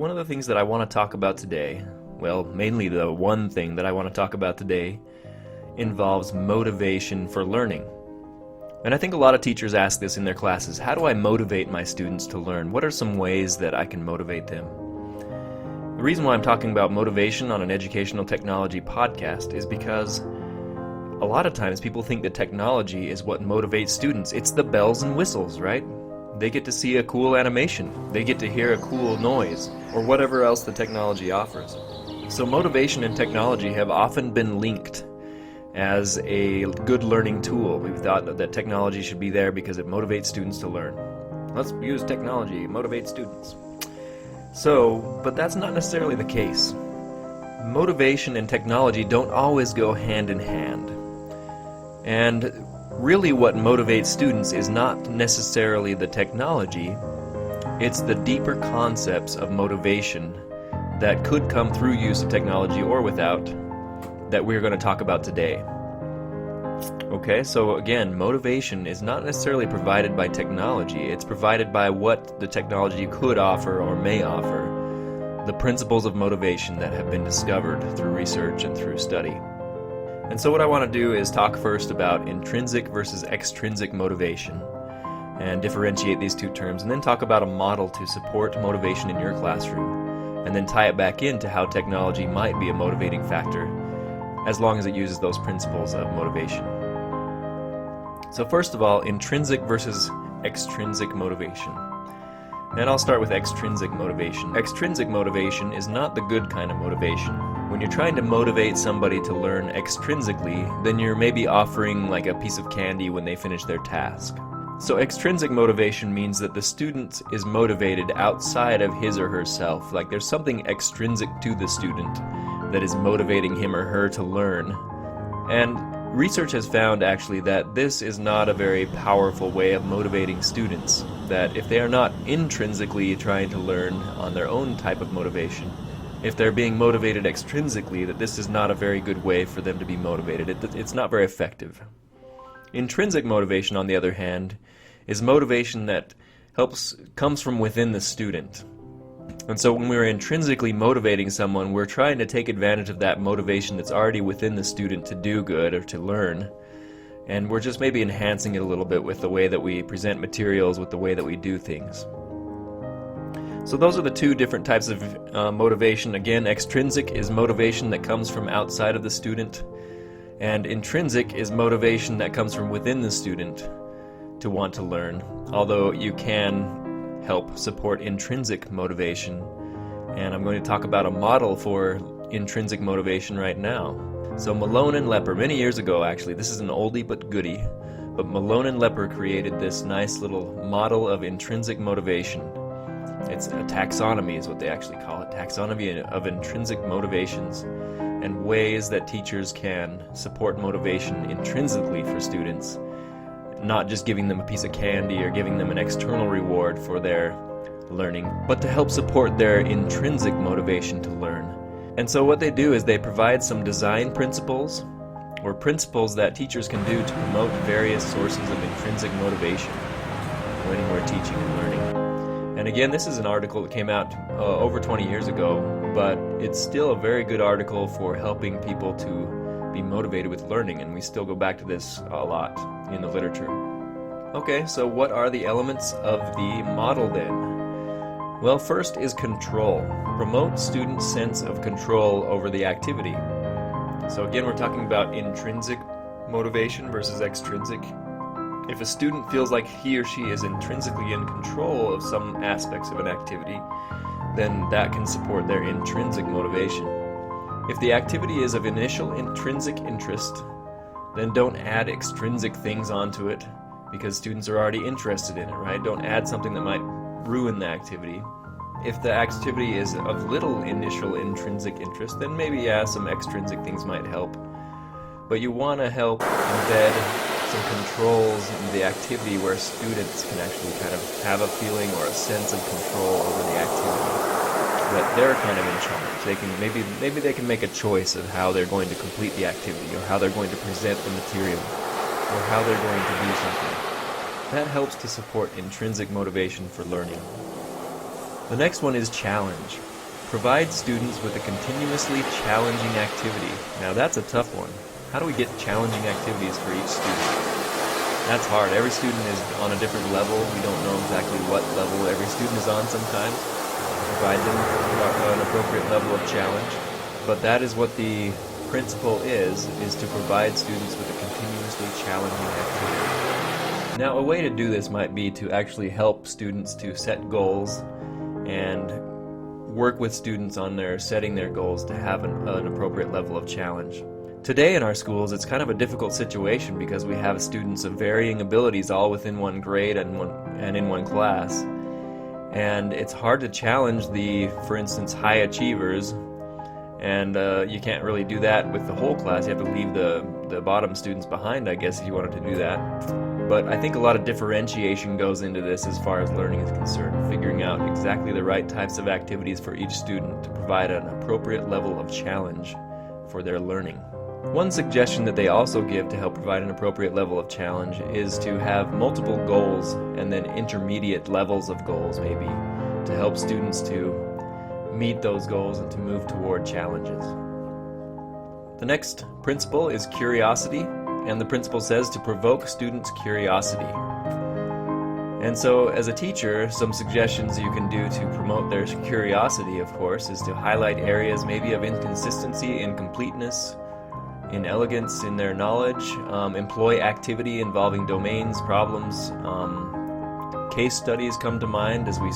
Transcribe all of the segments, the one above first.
one of the things that I want to talk about today, well, mainly the one thing that I want to talk about today, involves motivation for learning. And I think a lot of teachers ask this in their classes: how do I motivate my students to learn? What are some ways that I can motivate them? The reason why I'm talking about motivation on an educational technology podcast is because a lot of times people think that technology is what motivates students. It's the bells and whistles, right? They get to see a cool animation, they get to hear a cool noise, or whatever else the technology offers. So motivation and technology have often been linked as a good learning tool. We've thought that technology should be there because it motivates students to learn. Let's use technology, motivate students. But that's not necessarily the case. Motivation and technology don't always go hand in hand. And really what motivates students is not necessarily the technology, it's the deeper concepts of motivation that could come through use of technology or without, that we're going to talk about today. Okay, so again, motivation is not necessarily provided by technology, it's provided by what the technology could offer or may offer, the principles of motivation that have been discovered through research and through study. And so what I want to do is talk first about intrinsic versus extrinsic motivation and differentiate these two terms, and then talk about a model to support motivation in your classroom, and then tie it back into how technology might be a motivating factor as long as it uses those principles of motivation. So first of all, intrinsic versus extrinsic motivation. And I'll start with extrinsic motivation. Extrinsic motivation is not the good kind of motivation. When you're trying to motivate somebody to learn extrinsically, then you're maybe offering like a piece of candy when they finish their task. So extrinsic motivation means that the student is motivated outside of his or herself. Like there's something extrinsic to the student that is motivating him or her to learn. And research has found actually that this is not a very powerful way of motivating students, that if they are not intrinsically trying to learn on their own type of motivation, if they're being motivated extrinsically, that this is not a very good way for them to be motivated. It's not very effective. Intrinsic motivation, on the other hand, is motivation that comes from within the student. And so when we're intrinsically motivating someone, we're trying to take advantage of that motivation that's already within the student to do good or to learn. And we're just maybe enhancing it a little bit with the way that we present materials, with the way that we do things. So those are the two different types of motivation. Again, extrinsic is motivation that comes from outside of the student, and intrinsic is motivation that comes from within the student to want to learn, although you can help support intrinsic motivation. And I'm going to talk about a model for intrinsic motivation right now. So Malone and Lepper, many years ago actually, this is an oldie but goodie, but Malone and Lepper created this nice little model of intrinsic motivation. It's a taxonomy is what they actually call it, taxonomy of intrinsic motivations and ways that teachers can support motivation intrinsically for students, not just giving them a piece of candy or giving them an external reward for their learning, but to help support their intrinsic motivation to learn. And so what they do is they provide some design principles, or principles that teachers can do to promote various sources of intrinsic motivation when we're teaching and learning. And again, this is an article that came out over 20 years ago, but it's still a very good article for helping people to be motivated with learning, and we still go back to this a lot in the literature. Okay, so what are the elements of the model then? Well, first is control. Promote students' sense of control over the activity. So again, we're talking about intrinsic motivation versus extrinsic. If a student feels like he or she is intrinsically in control of some aspects of an activity, then that can support their intrinsic motivation. If the activity is of initial intrinsic interest, then don't add extrinsic things onto it, because students are already interested in it, right? Don't add something that might ruin the activity. If the activity is of little initial intrinsic interest, then maybe some extrinsic things might help. But you want to help embed some controls in the activity where students can actually kind of have a feeling or a sense of control over the activity, that they're kind of in charge. They can maybe they can make a choice of how they're going to complete the activity, or how they're going to present the material, or how they're going to do something. That helps to support intrinsic motivation for learning. The next one is challenge. Provide students with a continuously challenging activity. Now that's a tough one. How do we get challenging activities for each student? That's hard. Every student is on a different level. We don't know exactly what level every student is on sometimes. Provide them an appropriate level of challenge. But that is what the principle is to provide students with a continuously challenging activity. Now, a way to do this might be to actually help students to set goals and work with students on setting their goals to have an appropriate level of challenge. Today in our schools, it's kind of a difficult situation because we have students of varying abilities all within one grade and in one class. And it's hard to challenge for instance, high achievers, and you can't really do that with the whole class. You have to leave the bottom students behind, I guess, if you wanted to do that. But I think a lot of differentiation goes into this as far as learning is concerned, figuring out exactly the right types of activities for each student to provide an appropriate level of challenge for their learning. One suggestion that they also give to help provide an appropriate level of challenge is to have multiple goals and then intermediate levels of goals, maybe, to help students to meet those goals and to move toward challenges. The next principle is curiosity, and the principle says to provoke students' curiosity. And so, as a teacher, some suggestions you can do to promote their curiosity, of course, is to highlight areas maybe of inconsistency, incompleteness, inelegance in their knowledge, employ activity involving domains, problems. Case studies come to mind as we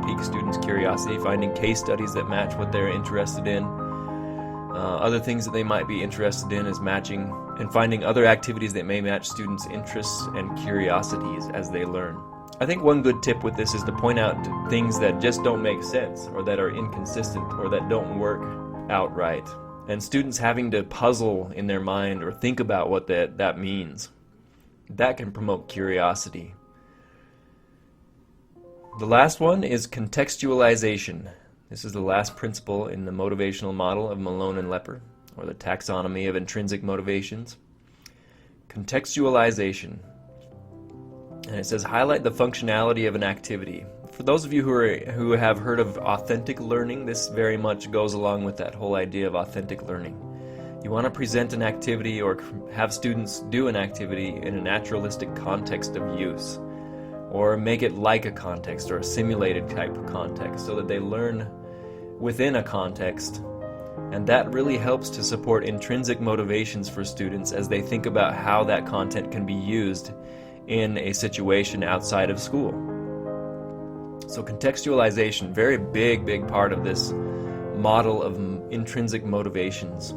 pique students' curiosity, finding case studies that match what they're interested in. Other things that they might be interested in is matching and finding other activities that may match students' interests and curiosities as they learn. I think one good tip with this is to point out things that just don't make sense or that are inconsistent or that don't work out right. And students having to puzzle in their mind or think about what that means. That can promote curiosity. The last one is contextualization. This is the last principle in the motivational model of Malone and Lepper, or the taxonomy of intrinsic motivations. Contextualization. And it says highlight the functionality of an activity. For those of you who have heard of authentic learning, this very much goes along with that whole idea of authentic learning. You want to present an activity or have students do an activity in a naturalistic context of use, or make it like a context or a simulated type of context so that they learn within a context. And that really helps to support intrinsic motivations for students as they think about how that content can be used in a situation outside of school. So contextualization, very big part of this model of intrinsic motivations.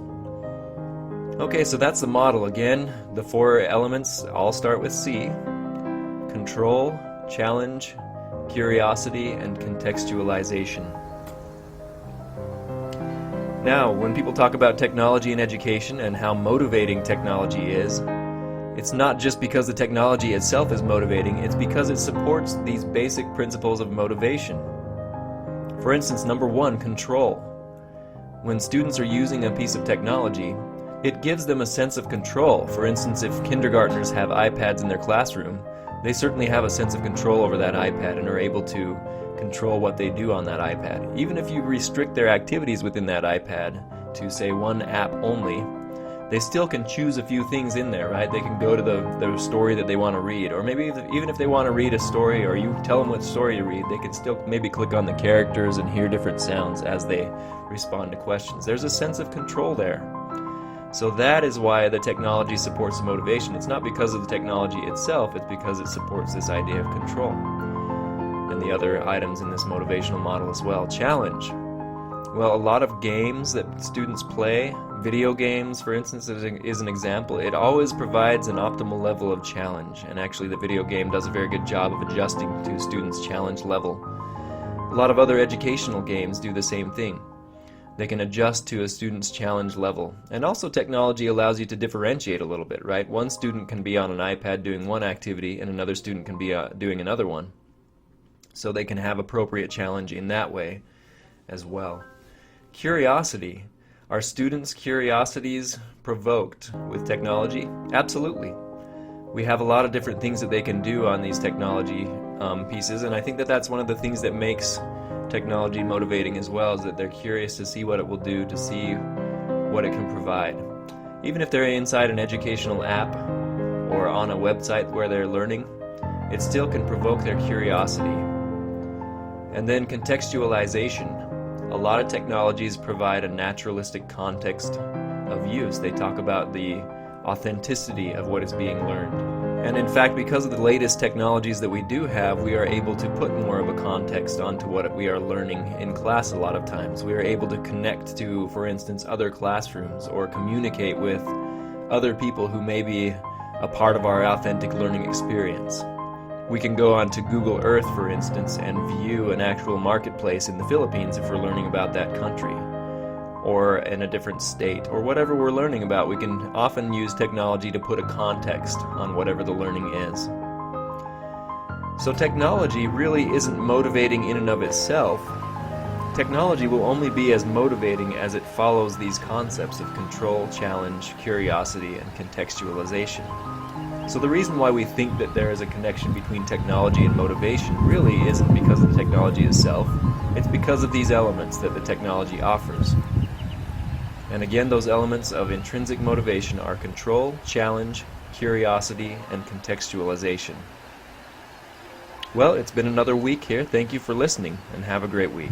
Okay, so that's the model. Again, the 4 elements all start with C. Control, challenge, curiosity, and contextualization. Now, when people talk about technology in education and how motivating technology is, it's not just because the technology itself is motivating, it's because it supports these basic principles of motivation. For instance, number 1, control. When students are using a piece of technology, it gives them a sense of control. For instance, if kindergartners have iPads in their classroom, they certainly have a sense of control over that iPad and are able to control what they do on that iPad. Even if you restrict their activities within that iPad to, say, one app only, they still can choose a few things in there, right? They can go to the story that they want to read, or maybe even if they want to read a story or you tell them what story to read, they can still maybe click on the characters and hear different sounds as they respond to questions. There's a sense of control there. So that is why the technology supports motivation. It's not because of the technology itself, it's because it supports this idea of control. And the other items in this motivational model as well. Challenge. Well, a lot of games that students play, video games, for instance, is an example. It always provides an optimal level of challenge, and actually the video game does a very good job of adjusting to students' challenge level. A lot of other educational games do the same thing. They can adjust to a student's challenge level. And also technology allows you to differentiate a little bit, right? One student can be on an iPad doing one activity, and another student can be doing another one. So they can have appropriate challenge in that way as well. Curiosity. Are students' curiosities provoked with technology? Absolutely. We have a lot of different things that they can do on these technology pieces, and I think that that's one of the things that makes technology motivating as well is that they're curious to see what it will do, to see what it can provide. Even if they're inside an educational app or on a website where they're learning, it still can provoke their curiosity. And then contextualization. A lot of technologies provide a naturalistic context of use. They talk about the authenticity of what is being learned. And in fact, because of the latest technologies that we do have, we are able to put more of a context onto what we are learning in class a lot of times. We are able to connect to, for instance, other classrooms or communicate with other people who may be a part of our authentic learning experience. We can go on to Google Earth, for instance, and view an actual marketplace in the Philippines if we're learning about that country, or in a different state, or whatever we're learning about. We can often use technology to put a context on whatever the learning is. So technology really isn't motivating in and of itself. Technology will only be as motivating as it follows these concepts of control, challenge, curiosity, and contextualization. So the reason why we think that there is a connection between technology and motivation really isn't because of the technology itself. It's because of these elements that the technology offers. And again, those elements of intrinsic motivation are control, challenge, curiosity, and contextualization. Well, it's been another week here. Thank you for listening, and have a great week.